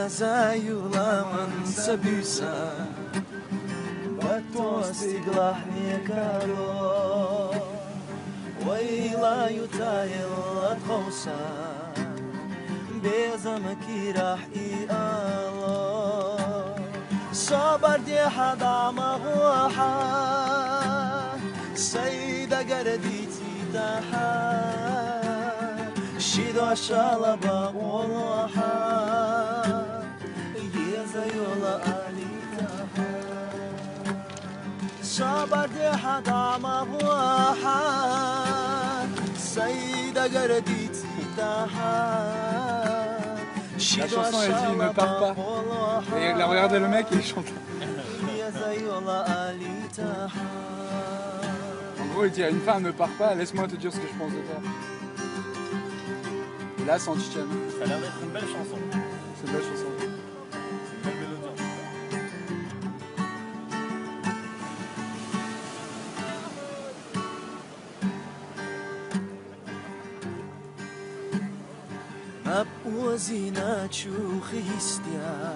زايولا من سبيسا بتوستي غلاحني كارو ويلا يتايل أتخوصا بيزمكي راح الله صبر دي حدا مغوحا سيدة قرديتي تاحا شيدو شالبا والوحا يزيولا آليتها صبر دي حدا مغوحا سيدة قرديتي تاحا La chanson elle dit ne pars pas. Et là regardez le mec il chante. En gros il dit à une femme ne pars pas, laisse-moi te dire ce que je pense de toi. Et là c'est anti-Tchène. Ça a l'air d'être une belle chanson. C'est une belle chanson. C'est une belle mélodie. وزينات شوخي استيا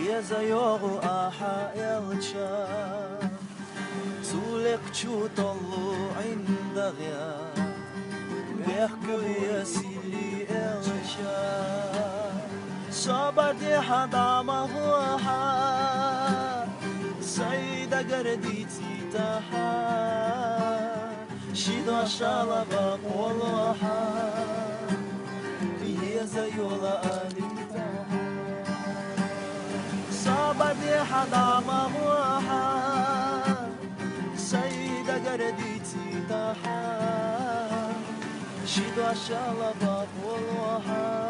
يا زيوغ آحا يلتشا سولك شو طلو عند غيا بيحكو يا سيلي يلتشا صبر دي حدا مغوحا سيدة قرديتي تاحا شيدو شالبا والوحا زيولا آليتها صبر دي حدا مغوحا سيدة قرديتي تاحا شيدو الشالبا والوحا